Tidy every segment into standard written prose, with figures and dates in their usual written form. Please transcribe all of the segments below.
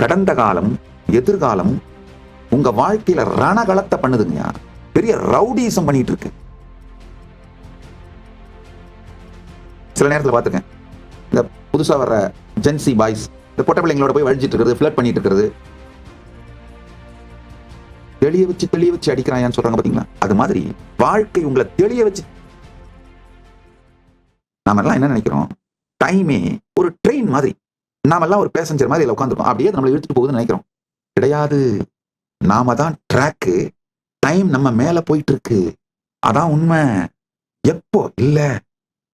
கடந்த காலம் எதிர்காலம் உங்க வாழ்க்கையில ரணகளத்தை பண்ணுதுங்க. பெரிய ரவுடிசம் பண்ணிட்டு இருக்கு. சில நேரத்தில் பார்த்துக்கேன், இந்த புதுசா வர்ற ஜென்சி பாய்ஸ் இந்த பொட்ட பிள்ளைங்களோட போய் வழிச்சிட்டு இருக்கிறது, ஃபிளர்ட் பண்ணிட்டு இருக்கிறது, தெளிய வச்சு அடிக்கிறாயான்னு சொல்றாங்க பாத்தீங்களா? அது மாதிரி வாழ்க்கை உங்களை தெளிய வச்சு. நாம எல்லாம் என்ன நினைக்கிறோம், டைமே ஒரு ட்ரெயின் மாதிரி, நாம எல்லாம் ஒரு பேசஞ்சர் மாதிரி உட்காந்துருக்கோம், அப்படியே நம்மளை இழுத்துட்டு போகுதுன்னு நினைக்கிறோம். கிடையாது, நாம தான் ட்ராக்கு, டைம் நம்ம மேல போயிட்டு இருக்கு. அதான் உண்மை. எப்போ இல்ல,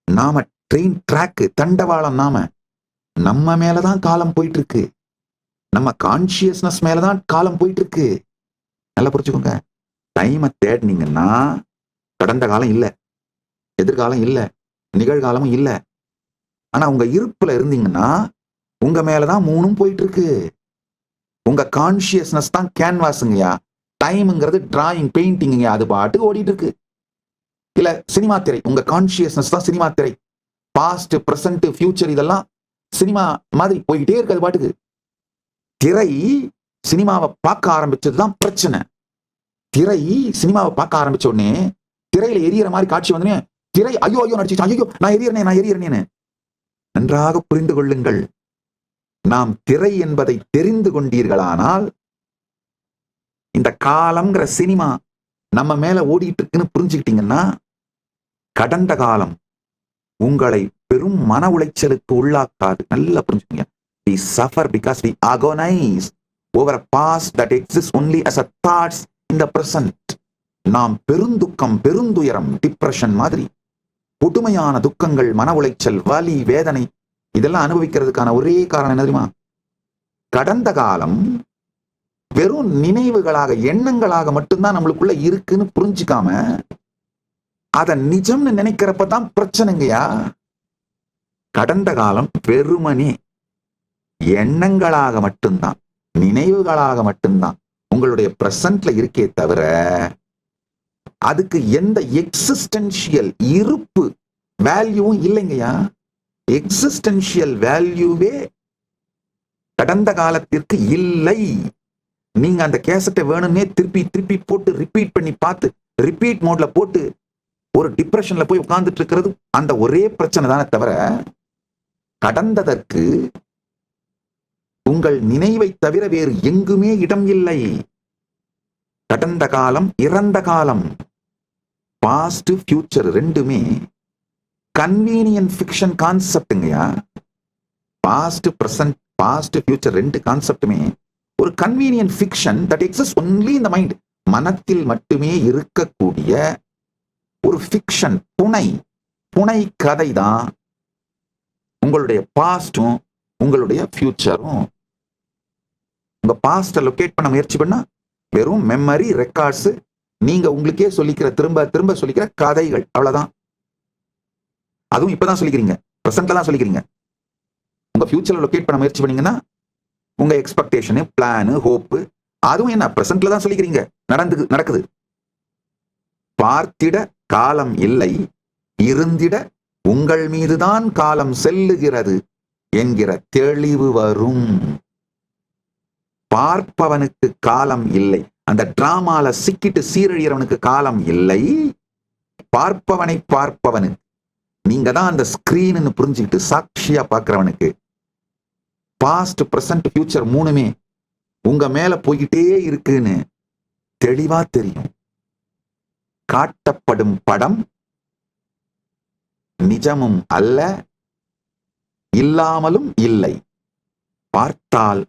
நாம ட்ரெயின் ட்ராக்கு, தண்டவாளம், நம்ம மேலதான் காலம் போயிட்டு இருக்கு. நம்ம கான்சியஸ்னஸ் மேலதான் காலம் போயிட்டு இருக்கு. நல்லா புரிச்சுக்கோங்க. டைமை தேடினீங்கன்னா கடந்த காலம் இல்ல, எதிர்காலம் இல்ல, நிகழ்காலமும் இல்ல. ஆனா உங்க இருப்புல இருந்தீங்கன்னா உங்க மேலதான் மூணும் போயிட்டு இருக்கு. உங்க கான்சியஸ்னஸ் தான் கேன்வாஸுங்கயா. டைம்ங்கிறது டிராயிங், பெயிண்டிங்க, அது பாட்டுக்கு ஓடிட்டு இருக்கு. இல்ல சினிமா திரை, உங்க கான்சியஸ்னஸ் தான் சினிமா திரை. பாஸ்ட், பிரசன்ட், ஃபியூச்சர் இதெல்லாம் சினிமா மாதிரி போய்கிட்டே இருக்கு அது பாட்டுக்கு. திரை சினிமாவை பார்க்க ஆரம்பிச்சதுதான் பிரச்சனை. திரை சினிமாவை பார்க்க ஆரம்பிச்ச உடனே திரையில எரியற மாதிரி காட்சி வந்து திரை ஐயோ ஐயோ நடிச்சு, ஐயோ நான் எரியறேனே. நன்றாக புரிந்து கொள்ளுங்கள். நாம் திரை என்பதை தெரிந்து கொண்டீர்களானால் இந்த காலம்ங்கிற சினிமா நம்ம மேல ஓடிட்டு இருக்குன்னு புரிஞ்சுக்கிட்டீங்கன்னா கடந்த காலம் உங்களை பெரும் மன உளைச்சலுக்கு உள்ளாக்காது. நல்லா புரிஞ்சுக்கோங்க. We suffer because we agonize over a past that exists only as a thoughts in the present. நாம் பெருந்துக்கம், பெருந்துயரம், டிப்ரெஷன் மாதிரி கொடுமையான துக்கங்கள், மன உளைச்சல், வலி, வேதனை இதெல்லாம் அனுபவிக்கிறதுக்கான ஒரே காரணம் என்ன தெரியுமா? கடந்த காலம் வெறும் நினைவுகளாக, எண்ணங்களாக மட்டும்தான் நம்மளுக்குள்ள இருக்குன்னு புரிஞ்சுக்காம அத நிஜம்னு நினைக்கிறப்பதான் பிரச்சனைங்கயா. கடந்த காலம் வெறுமனே எண்ணங்களாக மட்டும்தான், நினைவுகளாக மட்டும்தான் உங்களுடைய பிரசன்ட்ல இருக்கே தவிர அதுக்கு எந்த எக்ஸிஸ்டென்ஷியல் இருப்பு வேல்யூவும் இல்லைங்கயா. எக்ஸிஸ்டென்ஷியல் வேல்யூவே கடந்த காலத்திற்கு இல்லை. நீங்க அந்த கேசட்டை வேணும்னே திருப்பி போட்டு ரிப்பீட் பண்ணி பார்த்து, ரிப்பீட் மோட்ல போட்டு ஒரு டிப்ரெஷன்ல போய் உட்கார்ந்துட்டு இருக்கிறது அந்த ஒரே பிரச்சனை தானே தவிர கடந்ததற்கு உங்கள் நினைவை தவிர வேறு எங்குமே இடம் இல்லை. கடந்த காலம், இறந்த காலம், பாஸ்ட், ஃபியூச்சர் ரெண்டுமே கன்வீனியன்ட் ஃபிக்ஷன் கான்செப்டுங்கயா. பாஸ்ட், பிரசன்ட், பாஸ்ட், ஃபியூச்சர் ரெண்டு கான்செப்டுமே ஒரு convenient fiction that exist only in the mind. மனத்தில் மட்டுமே இருக்கக்கூடிய ஒரு ஃபிக்ஷன், புனை கதை தான் உங்களுடைய பாஸ்டும் உங்களுடைய ஃபியூச்சரும். உங்க பாஸ்ட லொகேட் பண்ண முயற்சி பண்ணா வெறும் மெமரி, ரெக்கார்ட்ஸ், நீங்க உங்களுக்கே சொல்லிக்கிற திரும்ப சொல்லிக்கிற கதைகள், அவ்வளவுதான். அதுவும் இப்பதான் சொல்லிக்கிறீங்க, பிரசன்ட்ல தான் சொல்லிக்கிறீங்க. உங்க ஃபியூச்சர்ல லொகேட் பண்ண முயற்சி பண்ணீங்கன்னா உங்க எக்ஸ்பெக்டேஷனு, பிளானு, ஹோப்பு, அதுவும் என்ன பிரசன்ட்ல தான் சொல்லிக்கிறீங்க, நடக்குது. பார்த்திட காலம் இல்லை, இருந்திட உங்கள் மீதுதான் காலம் செல்லுகிறது என்கிற தெளிவு வரும். பார்ப்பவனுக்கு காலம் இல்லை, அந்த டிராமால சிக்கிட்டு சீரழியறவனுக்கு காலம் இல்லை. பார்ப்பவனுக்கு நீங்க தான் அந்த ஸ்கிரீன் புரிஞ்சுக்கிட்டு சாட்சியா பார்க்கிறவனுக்கு பாஸ்ட், பிரசன்ட், ஃபியூச்சர் மூணுமே உங்க மேல போய்கிட்டே இருக்குன்னு தெளிவா தெரியும். காட்டப்படும் படம் நிஜமும் அல்ல, இல்லாமலும் இல்லை. பார்த்தால்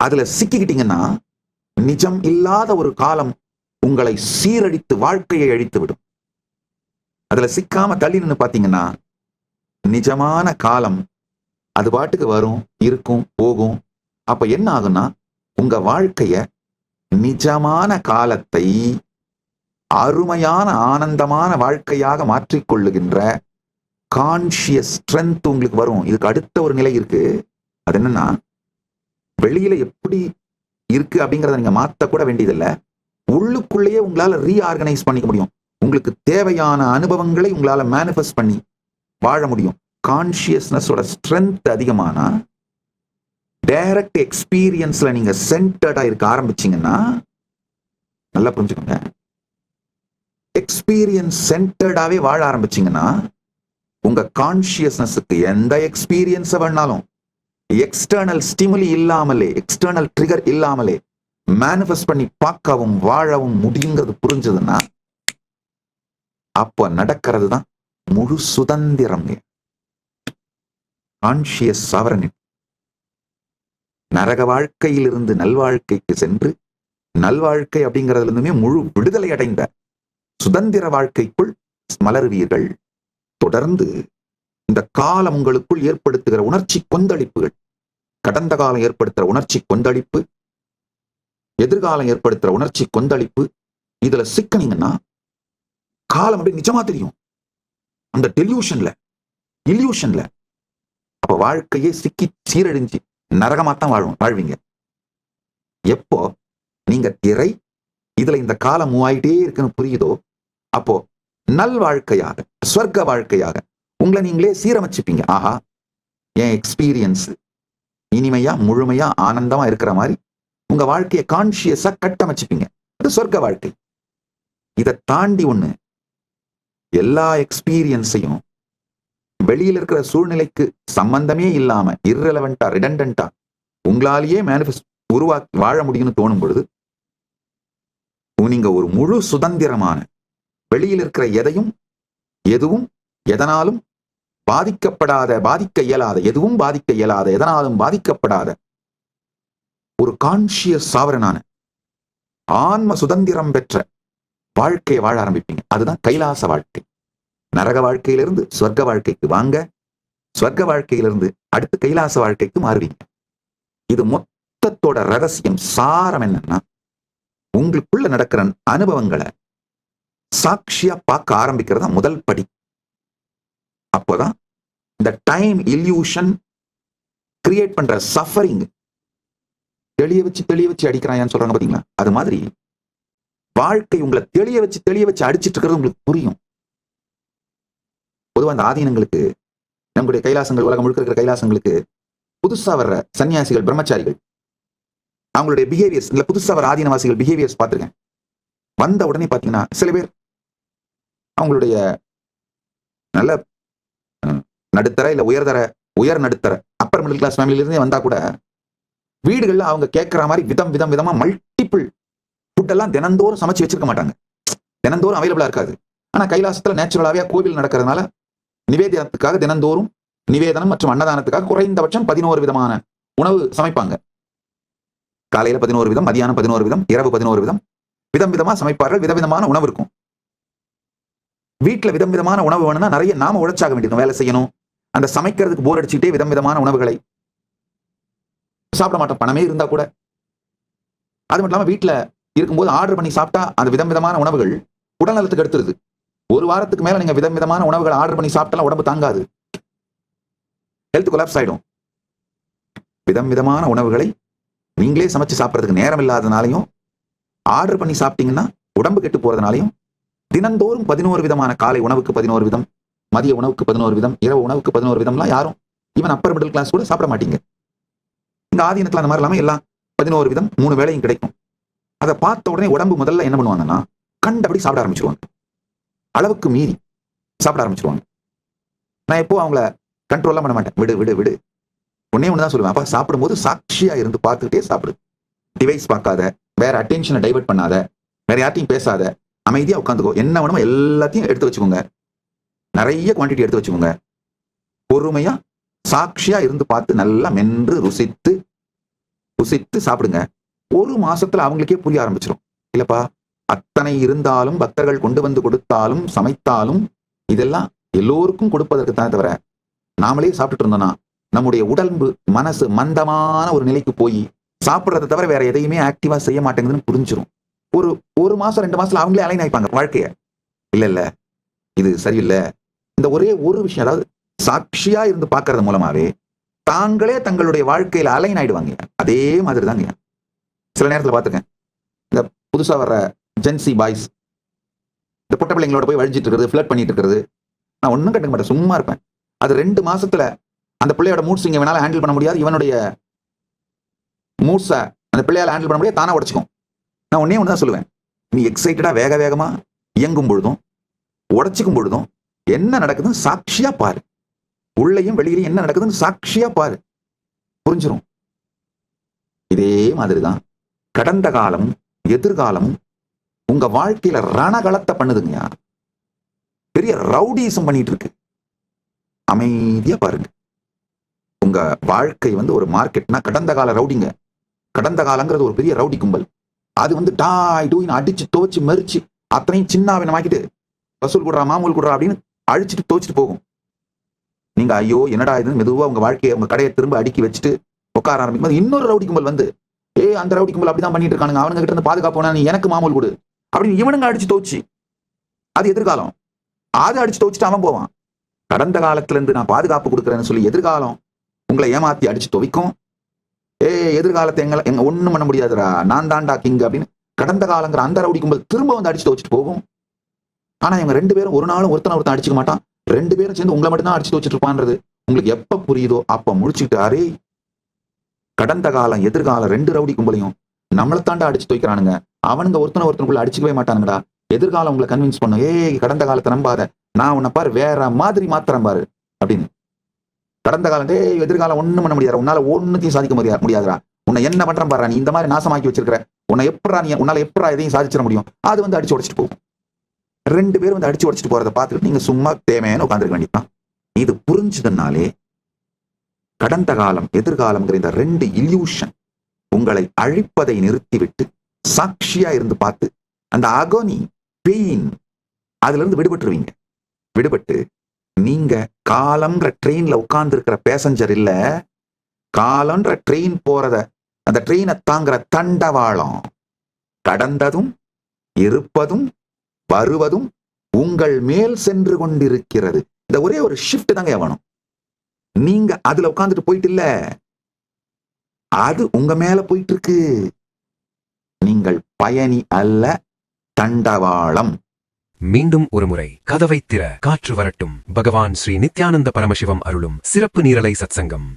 அதுல சிக்கிக்கிட்டீங்கன்னா நிஜம் இல்லாத ஒரு காலம் உங்களை சீரழித்து வாழ்க்கையை அழித்து விடும். அதுல சிக்காம தள்ளி நின்று பாத்தீங்கன்னா நிஜமான காலம் அது பாட்டுக்கு வரும், இருக்கும், போகும். அப்ப என்ன ஆகும்னா உங்க வாழ்க்கைய, நிஜமான காலத்தை அருமையான ஆனந்தமான வாழ்க்கையாக மாற்றிக்கொள்ளுகின்ற கான்சியஸ் ஸ்ட்ரென்த் உங்களுக்கு வரும். இதுக்கு அடுத்த ஒரு நிலை இருக்கு. அது என்னன்னா, வெளியில எப்படி இருக்கு அப்படிங்கிறத நீங்க மாத்த கூட வேண்டியதில்லை. உள்ளுக்குள்ளேயே உங்களால ரீஆர்கனைஸ் பண்ணிக்க முடியும். உங்களுக்கு தேவையான அனுபவங்களை உங்களால மேனிஃபெஸ்ட் பண்ணி வாழ முடியும். கான்சியஸ்னஸோட ஸ்ட்ரென்த் அதிகமானா டைரக்ட் எக்ஸ்பீரியன்ஸ்ல நீங்க சென்டர்டா இருக்க ஆரம்பிச்சீங்கன்னா, நல்லா புரிஞ்சுக்கோங்க, எக்ஸ்பீரியன்ஸ் சென்டர்டாவே வாழ ஆரம்பிச்சீங்கன்னா, உங்க கான்சியஸ்னஸுக்கு எந்த எக்ஸ்பீரியன்ஸ் வேணாலும் எக்ஸ்டர்னல் ஸ்டிமுலி இல்லாமலே, எக்ஸ்டர்னல் ட்ரிகர் இல்லாமலே மேனிஃபெஸ்ட் பண்ணி பார்க்கவும் வாழவும் முடியுங்கிறது புரிஞ்சதுன்னா, அப்ப நடக்கிறது தான் முழு சுதந்திரம். Conscious sovereignty. நரக வாழ்க்கையிலிருந்து நல்வாழ்க்கைக்கு சென்று, நல்வாழ்க்கை அப்படிங்கிறதுல இருந்துமே முழு விடுதலை அடைந்த சுதந்திர வாழ்க்கைக்குள் மலருவீர்கள். தொடர்ந்து இந்த காலம் உங்களுக்குள் ஏற்படுத்துகிற உணர்ச்சி கொந்தளிப்புகள், கடந்த காலம் ஏற்படுத்துற உணர்ச்சி கொந்தளிப்பு, எதிர்காலம் ஏற்படுத்துற உணர்ச்சி கொந்தளிப்பு, இதுல சிக்கனீங்கன்னா காலம் அப்படி நிஜமா தெரியும். அந்த டெலியூஷன்ல, இல்யூஷன்ல அப்ப வாழ்க்கையே சிக்கி சீரழிஞ்சு நரகமாத்தான் வாழ்வீங்க. எப்போ நீங்க திரை இதுல இந்த காலம் மூவாயிட்டே இருக்குன்னு புரியுதோ, அப்போ நல் வாழ்க்கையாக, ஸ்வர்க்க வாழ்க்கையாக உங்களை நீங்களே சீரமைச்சுப்பீங்க. ஆஹா, என் எக்ஸ்பீரியன்ஸ் இனிமையா முழுமையா ஆனந்தமா இருக்கிற மாதிரி உங்க வாழ்க்கையை கான்சியஸா கட்டமைச்சுப்பீங்க. அது சொர்க்க வாழ்க்கை. இதை தாண்டி ஒண்ணு, எல்லா எக்ஸ்பீரியன்ஸையும் வெளியில இருக்கிற சூழ்நிலைக்கு சம்பந்தமே இல்லாம இர்ரெலவெண்டா, ரிடண்டன்டா உங்களாலேயே மேனிஃபெஸ்ட் உருவாக்கி வாழ முடியும்னு தோணும் பொழுது, நீங்க ஒரு முழு சுதந்திரமான, வெளியில் இருக்கிற எதையும் எதுவும் எதனாலும் பாதிக்கப்படாத, பாதிக்க இயலாத, எதுவும் பாதிக்க இயலாத, எதனாலும் பாதிக்கப்படாத ஒரு கான்சியஸ் சாவரனான ஆன்ம சுதந்திரம் பெற்ற வாழ்க்கையை வாழ ஆரம்பிப்பீங்க. அதுதான் கைலாச வாழ்க்கை. நரக வாழ்க்கையிலிருந்து சொர்க்க வாழ்க்கைக்கு வாங்க, சொர்க்க வாழ்க்கையிலிருந்து அடுத்து கைலாச வாழ்க்கைக்கு மாறுவீங்க. இது மொத்தத்தோட ரகசியம், சாரம் என்னன்னா, உங்களுக்குள்ள நடக்கிற அனுபவங்களை சாட்சியா பார்க்க ஆரம்பிக்கிறதா முதல் படி. அப்போதான் இந்த டைம் இல்யூஷன் கிரியேட் பண்ற சஃபரிங் தெளிய வச்சு அடிக்கிறான்னு சொல்றாங்க பாத்தீங்களா, அது மாதிரி வாழ்க்கை உங்களை தெளிய வச்சு அடிச்சிட்டு இருக்கிறது உங்களுக்கு புரியும். பொதுவா இந்த ஆதீனங்களுக்கு, நம்முடைய கைலாசங்கள், உலகம் முழுக்க இருக்கிற கைலாசங்களுக்கு புதுசா வர்ற சன்னியாசிகள், பிரம்மச்சாரிகள், அவங்களுடைய பிஹேவியர்ஸ், இல்ல புதுசா வர ஆதீனவாசிகள் பிஹேவியர்ஸ் பார்த்திருக்கேன். வந்த உடனே பாத்தீங்கன்னா சில பேர் அவங்களுடைய நல்ல நடுத்தர இல்ல உயர் நடுத்தர அப்பர் மிடில் கிளாஸ் ஃபேமிலில இருந்தே வந்தா கூட, வீடுகள்ல அவங்க கேட்கிற மாதிரி விதமா மல்டிபிள் ஃபுட் எல்லாம் தினந்தோறும் சமைச்சு வச்சிருக்க மாட்டாங்க. தினந்தோறும் அவைலபிளா இருக்காது. ஆனா கைலாசத்துல நேச்சுரலாவே கோவில் நடக்கிறதுனால நிவேதனத்துக்காக தினந்தோறும் நிவேதனம் மற்றும் அன்னதானத்துக்காக குறைந்தபட்சம் 11 விதமான உணவு சமைப்பாங்க. காலையில 11 விதம், மதியானம் 11 விதம், இரவு 11 விதம், விதமா சமைப்பார்கள். விதவிதமான உணவு இருக்கும். வீட்டுல விதமான உணவு வேணும்னா நிறைய நாம உழைச்சாக வேண்டியிருக்கும், வேலை செய்யணும். அந்த சமைக்கிறதுக்கு போர் அடிச்சுட்டே விதமான உணவுகளை சாப்பிட மாட்டோம், பணமே இருந்தா கூட. அது மட்டும் இல்லாம வீட்டுல இருக்கும்போது ஆர்டர் பண்ணி சாப்பிட்டா அந்த விதமான உணவுகள் உடல்நலத்துக்கு எடுத்துருது. ஒரு வாரத்துக்கு மேல நீங்க விதமான உணவுகளை ஆர்டர் பண்ணி சாப்பிட்டாலும் உடம்பு தாங்காது, ஹெல்த் கொலாப்ஸ் ஆயிடும். விதமான உணவுகளை நீங்களே சமைச்சு சாப்பிட்றதுக்கு நேரம் இல்லாதனாலையும், ஆர்டர் பண்ணி சாப்பிட்டீங்கன்னா உடம்பு கெட்டு போறதுனாலையும், தினந்தோறும் 11 விதமான காலை உணவுக்கு 11 விதம், மதிய உணவுக்கு 11 விதம், இரவு உணவுக்கு 11 விதம்லாம் யாரும் ஈவன் அப்பர் மிடில் கிளாஸ் கூட சாப்பிட மாட்டீங்க. இந்த ஆதீனத்துல அந்த மாதிரி இல்லாம எல்லாம் 11 விதம் 3 வேளையும் கிடைக்கும். அதை பார்த்த உடனே உடம்பு முதல்ல என்ன பண்ணுவாங்கன்னா, கண்டபடி சாப்பிட ஆரம்பிச்சிருவாங்க. அளவுக்கு மீறி சாப்பிட ஆரம்பிச்சிருவாங்க. நான் எப்போ அவங்கள கண்ட்ரோல்லாம் பண்ண மாட்டேன். விடு ஒன்னே ஒண்ணுதான் சொல்லுவேன், அப்ப சாப்பிடும்போது சாட்சியா இருந்து பார்த்துக்கிட்டே சாப்பிடு. டிவைஸ் பார்க்காத, வேற அட்டென்ஷனை டைவர்ட் பண்ணாத, வேற யார்ட்டையும் பேசாத, அமைதியா உட்காந்துக்கோ. என்ன வேணுமோ எல்லாத்தையும் எடுத்து வச்சுக்கோங்க, நிறைய குவான்டிட்டி எடுத்து வச்சுக்கோங்க. பொறுமையா சாட்சியா இருந்து பார்த்து நல்லா மென்று ருசித்து சாப்பிடுங்க. ஒரு மாசத்துல அவங்களுக்கே புரிய ஆரம்பிச்சிடும். இல்லப்பா, அத்தனை இருந்தாலும், பக்தர்கள் கொண்டு வந்து கொடுத்தாலும், சமைத்தாலும், இதெல்லாம் எல்லோருக்கும் கொடுப்பதற்கு தான் தவிர நாமளே சாப்பிட்டுட்டு இருந்தோம்னா நம்முடைய உடம்பு மனசு மந்தமான ஒரு நிலைக்கு போய் சாப்பிட்றதை தவிர வேற எதையுமே ஆக்டிவா செய்ய மாட்டேங்குதுன்னு புரிஞ்சிடும். ஒரு மாசம் 2 மாசத்துல அவங்களே அலைன் ஆயிப்பாங்க வாழ்க்கைய. இல்ல இது சரியில்லை. இந்த ஒரே ஒரு விஷயம், அதாவது சாட்சியா இருந்து பார்க்கறது மூலமாவே தாங்களே தங்களுடைய வாழ்க்கையில அலைன் ஆயிடுவாங்க. அதே மாதிரி தாங்க சில நேரத்துல பார்த்துக்கேன், இந்த புதுசா வர்ற ஜென்சி பாய்ஸ் இந்த பொட்ட பிள்ளைங்களோட போய் வழிஞ்சிட்டு இருக்கிறது, ஃபிளர்ட் பண்ணிட்டு இருக்கிறது, நான் ஒன்றும் கண்டுக்க மாட்டேன், சும்மா இருப்பேன். அது 2 மாசத்துல அந்த பிள்ளையோட மூட் ஸ்விங்கை வேணாலும் ஹேண்டில் பண்ண முடியாது, இவனுடைய மூசை அந்த பிள்ளையால ஹேண்டில் பண்ண முடியாது, தானா உடைச்சுக்கும். நான் ஒன்னே ஒன்று தான் சொல்லுவேன், நீ எக்ஸைட்டடா வேக வேகமா இயங்கும் பொழுதும் உடைச்சிக்கும் பொழுதும் என்ன நடக்குதுன்னு சாட்சியா பாரு. உள்ளேயும் வெளியிலையும் என்ன நடக்குதுன்னு சாட்சியா பாரு, புரிஞ்சிடும். இதே மாதிரிதான் கடந்த காலமும் எதிர்காலமும் உங்க வாழ்க்கையில ரணகளத்தை பண்ணுதுங்க. பெரிய ரவுடிசம் பண்ணிட்டு இருக்கு. அமைதியா பாருங்க. உங்க வாழ்க்கை ஒரு மார்க்கெட்னா கடந்த கால ரவுடிங்க. கடந்த காலங்கிறது ஒரு பெரிய ரவுடி கும்பல். அது டாய் டூயின்னு அடிச்சு துவச்சு மறிச்சு அத்தனையும் சின்னாவினமாக்கிட்டு வசூல் கூடுறா மாமூல் கூடுறா அப்படின்னு அழிச்சிட்டு துவச்சிட்டு போகும். நீங்க ஐயோ என்னடா இது மெதுவா உங்க வாழ்க்கையை உங்க கடையை திரும்ப அடுக்கி வச்சுட்டு உட்கார ஆரம்பிக்கும் போது இன்னொரு ரவுடி கும்பல் அந்த ரவுடி கும்பல் அப்படிதான் பண்ணிட்டு இருக்கானுங்க, அவனுங்க கிட்ட இருந்து பாதுகாப்பு நீ எனக்கு மாமூல் கொடு அப்படின்னு இவனுங்க அடிச்சு துவச்சு, அது எதிர்காலம். அது அடிச்சு துவச்சிட்டு அவன் போவான். கடந்த காலத்துல இருந்து நான் பாதுகாப்பு கொடுக்குறேன்னு சொல்லி எதிர்காலம் உங்களை ஏமாத்தி அடிச்சு துவைக்கும். எதிர்காலத்தை எங்க ஒண்ணும் பண்ண முடியாதுடா, நான் தான்டா கிங் அப்படின்னு கடந்த காலங்கிற அந்த ரவுடி கும்பல் திரும்ப அடிச்சு துவச்சிட்டு போகும். ஆனா இவங்க ரெண்டு பேரும் ஒரு நாளும் ஒருத்தன் அடிச்சுக்க மாட்டான். ரெண்டு பேரும் சேர்ந்து உங்களை மட்டும் தான் அடிச்சு துவச்சிட்டு இருப்பான்றது உங்களுக்கு எப்ப புரியுதோ அப்ப முடிச்சுக்கிட்டாரே. கடந்த காலம் எதிர்காலம் ரெண்டு ரவுடி கும்பலையும் நம்மளை தாண்டா அடிச்சு துவைக்கிறானுங்க, அவனுங்க ஒருத்தனுக்குள்ள அடிச்சுக்கவே மாட்டானுங்கடா. எதிர்காலம் உங்களை கன்வின்ஸ் பண்ணும், கடந்த காலத்தை நம்பாத, நான் உன்னை பாரு வேற மாதிரி மாத்திரம் பாரு அப்படின்னு. கடந்த காலம் எதிர்காலம் ஒண்ணும் பண்ண முடியாது, உன்னால ஒன்னுத்தையும் சாதிக்க முடியாதுடா, உன்னை என்ன பண்றேன் பாரு, நீ இந்த மாதிரி நாசமாக்கி வச்சிருக்கிற, உன்னை எப்படா நீ உன்னால எப்படா எதையும் சாதிச்சிட முடியும், அது அடிச்சு உடைச்சிட்டு போகும். ரெண்டு பேரும் அடிச்சு உடைச்சிட்டு போறதை பார்த்துட்டு நீங்க சும்மா தேவையான உட்காந்துருக்க வேண்டியதான். இது புரிஞ்சதுனாலே கடந்த காலம் எதிர்காலம்ங்கிற இந்த ரெண்டு இல்யூஷன் உங்களை அழிப்பதை நிறுத்திவிட்டு சாட்சியா இருந்து பார்த்து அந்த அகோனி பெயின் அதுல இருந்து விடுபட்டுருவீங்க. விடுபட்டு நீங்க காலம்ன்ற ட்ரெயின்ல உட்கார்ந்து இருக்கிற பேசஞ்சர் இல்ல, காலம்ன்ற ட்ரெயின் போறத அந்த ட்ரெயினை தாங்குற தண்டவாளம். கடந்ததும் இருப்பதும் வருவதும் உங்கள் மேல் சென்று கொண்டிருக்கிறது. இந்த ஒரே ஒரு ஷிஃப்ட் தாங்க வேணும். நீங்க அதுல உட்கார்ந்துட்டு போயிட்டு இல்ல, அது உங்க மேல போயிட்டு இருக்கு. நீங்கள் பயணி அல்ல, தண்டவாளம். மீண்டும் ஒருமுறை கதவை திற, காற்று வரட்டும். பகவான் ஸ்ரீ நித்யானந்த பரமசிவம் அருளும் சிறப்பு நீரலை சத்சங்கம்.